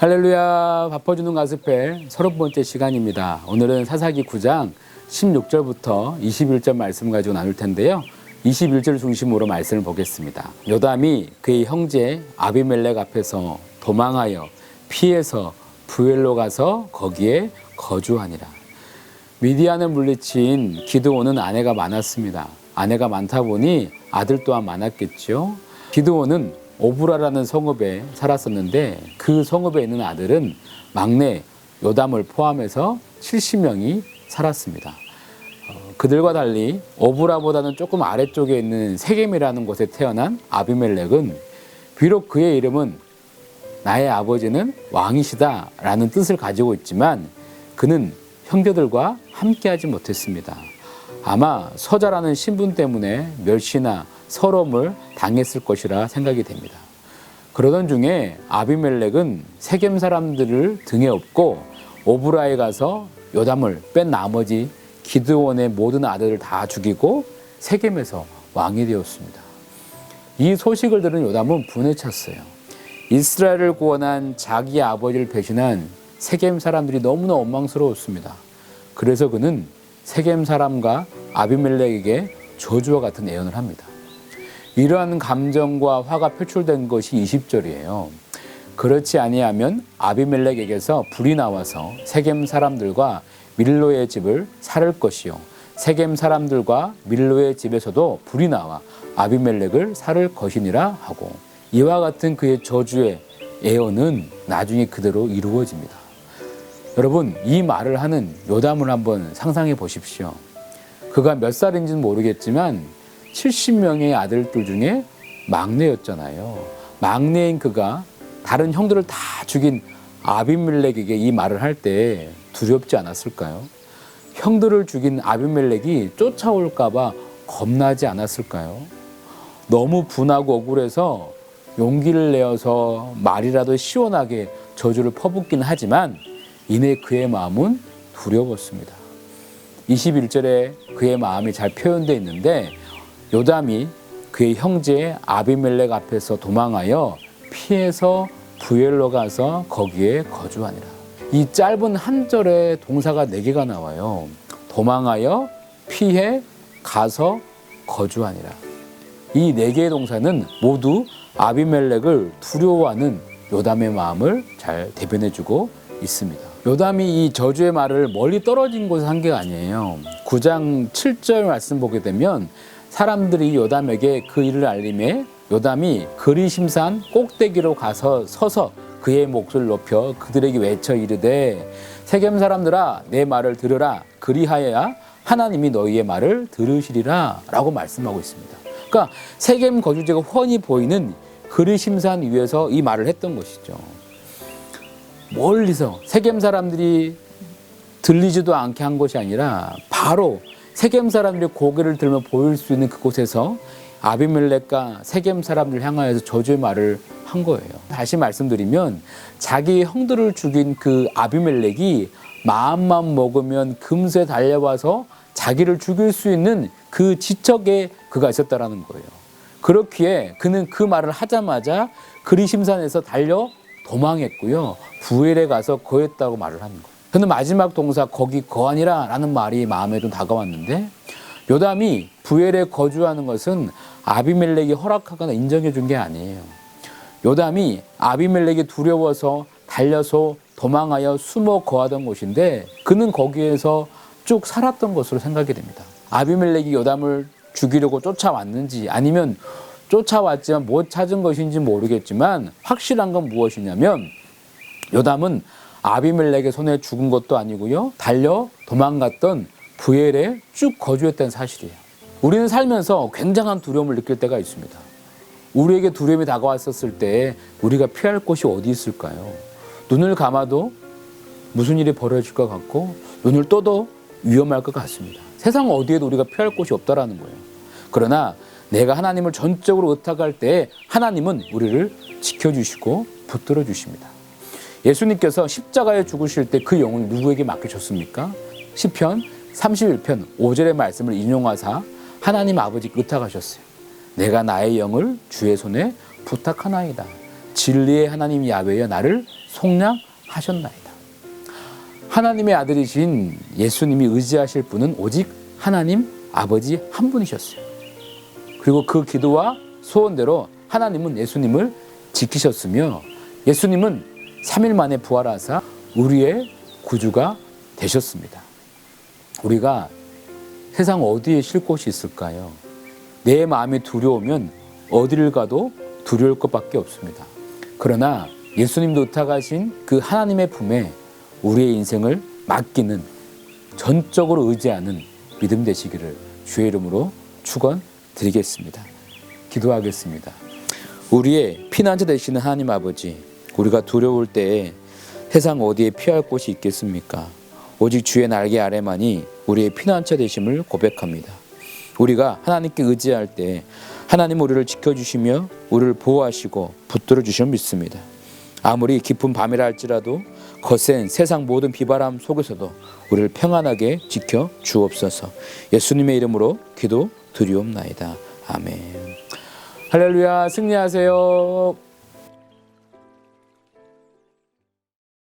할렐루야, 바꿔주는 가스펠 30번째 시간입니다. 오늘은 사사기 9장 16절부터 21절 말씀 가지고 나눌 텐데요. 21절 중심으로 말씀을 보겠습니다. 요담이 그의 형제 아비멜렉 앞에서 도망하여 피해서 부엘로 가서 거기에 거주하니라. 미디안을 물리친 기드온은 아내가 많았습니다. 아내가 많다 보니 아들 또한 많았겠죠. 기드온은 오브라라는 성읍에 살았었는데 그 성읍에 있는 아들은 막내 요담을 포함해서 70명이 살았습니다. 그들과 달리 오브라보다는 조금 아래쪽에 있는 세겜이라는 곳에 태어난 아비멜렉은 비록 그의 이름은 나의 아버지는 왕이시다 라는 뜻을 가지고 있지만 그는 형제들과 함께하지 못했습니다. 아마 서자라는 신분 때문에 멸시나 서러움을 당했을 것이라 생각이 됩니다. 그러던 중에 아비멜렉은 세겜 사람들을 등에 업고 오브라에 가서 요담을 뺀 나머지 기드온의 모든 아들을 다 죽이고 세겜에서 왕이 되었습니다. 이 소식을 들은 요담은 분에 찼어요. 이스라엘을 구원한 자기 아버지를 배신한 세겜 사람들이 너무나 원망스러웠습니다. 그래서 그는 세겜 사람과 아비멜렉에게 저주와 같은 예언을 합니다. 이러한 감정과 화가 표출된 것이 20절이에요. 그렇지 아니하면 아비멜렉에게서 불이 나와서 세겜 사람들과 밀로의 집을 살을 것이요 세겜 사람들과 밀로의 집에서도 불이 나와 아비멜렉을 살을 것이니라 하고 이와 같은 그의 저주의 예언은 나중에 그대로 이루어집니다. 여러분, 이 말을 하는 요담을 한번 상상해 보십시오. 그가 몇 살인지는 모르겠지만 70명의 아들들 중에 막내였잖아요. 막내인 그가 다른 형들을 다 죽인 아비멜렉에게 이 말을 할 때 두렵지 않았을까요? 형들을 죽인 아비멜렉이 쫓아올까 봐 겁나지 않았을까요? 너무 분하고 억울해서 용기를 내어서 말이라도 시원하게 저주를 퍼붓긴 하지만 이내 그의 마음은 두려웠습니다. 21절에 그의 마음이 잘 표현되어 있는데 요담이 그의 형제 아비멜렉 앞에서 도망하여 피해서 부엘로 가서 거기에 거주하니라. 이 짧은 한 절에 동사가 4개가 나와요. 도망하여 피해 가서 거주하니라. 이 4개의 동사는 모두 아비멜렉을 두려워하는 요담의 마음을 잘 대변해주고 있습니다. 요담이 이 저주의 말을 멀리 떨어진 곳에 한 게 아니에요. 9장 7절 말씀 보게 되면 사람들이 요담에게 그 일을 알림해 요담이 그리심산 꼭대기로 가서 서서 그의 목소리를 높여 그들에게 외쳐 이르되 세겜 사람들아 내 말을 들으라 그리하여야 하나님이 너희의 말을 들으시리라 라고 말씀하고 있습니다. 그러니까 세겜 거주지가 훤히 보이는 그리심산 위에서 이 말을 했던 것이죠. 멀리서 세겜 사람들이 들리지도 않게 한 것이 아니라 바로 세겜 사람들이 고개를 들며 보일 수 있는 그곳에서 아비멜렉과 세겜 사람들을 향하여서 저주의 말을 한 거예요. 다시 말씀드리면 자기 형들을 죽인 그 아비멜렉이 마음만 먹으면 금세 달려와서 자기를 죽일 수 있는 그 지척에 그가 있었다라는 거예요. 그렇기에 그는 그 말을 하자마자 그리심산에서 달려 도망했고요. 부엘에 가서 거했다고 말을 하는 거예요. 그는 마지막 동사 거기 거하니라 라는 말이 마음에 좀 다가왔는데 요담이 부엘에 거주하는 것은 아비멜렉이 허락하거나 인정해 준 게 아니에요. 요담이 아비멜렉이 두려워서 달려서 도망하여 숨어 거하던 곳인데 그는 거기에서 쭉 살았던 것으로 생각이 됩니다. 아비멜렉이 요담을 죽이려고 쫓아왔는지 아니면 쫓아왔지만 못 찾은 것인지 모르겠지만 확실한 건 무엇이냐면 요담은 아비멜렉의 손에 죽은 것도 아니고요. 달려 도망갔던 부엘에 쭉 거주했다는 사실이에요. 우리는 살면서 굉장한 두려움을 느낄 때가 있습니다. 우리에게 두려움이 다가왔었을 때 우리가 피할 곳이 어디 있을까요? 눈을 감아도 무슨 일이 벌어질 것 같고 눈을 떠도 위험할 것 같습니다. 세상 어디에도 우리가 피할 곳이 없다라는 거예요. 그러나 내가 하나님을 전적으로 의탁할 때 하나님은 우리를 지켜주시고 붙들어 주십니다. 예수님께서 십자가에 죽으실 때 그 영을 누구에게 맡기셨습니까? 시편 31편 5절의 말씀을 인용하사 하나님 아버지께 의탁하셨어요. 내가 나의 영을 주의 손에 부탁하나이다. 진리의 하나님 야훼여 나를 속량하셨나이다. 하나님의 아들이신 예수님이 의지하실 분은 오직 하나님 아버지 한 분이셨어요. 그리고 그 기도와 소원대로 하나님은 예수님을 지키셨으며 예수님은 3일 만에 부활하사 우리의 구주가 되셨습니다. 우리가 세상 어디에 쉴 곳이 있을까요? 내 마음이 두려우면 어디를 가도 두려울 것밖에 없습니다. 그러나 예수님도 의탁하신 그 하나님의 품에 우리의 인생을 맡기는, 전적으로 의지하는 믿음 되시기를 주의 이름으로 축원드리겠습니다. 기도하겠습니다. 우리의 피난처 되시는 하나님 아버지, 우리가 두려울 때에 세상 어디에 피할 곳이 있겠습니까? 오직 주의 날개 아래만이 우리의 피난처 되심을 고백합니다. 우리가 하나님께 의지할 때 하나님 우리를 지켜주시며 우리를 보호하시고 붙들어 주심을 믿습니다. 아무리 깊은 밤이라 할지라도 거센 세상 모든 비바람 속에서도 우리를 평안하게 지켜 주옵소서. 예수님의 이름으로 기도 드리옵나이다. 아멘. 할렐루야. 승리하세요.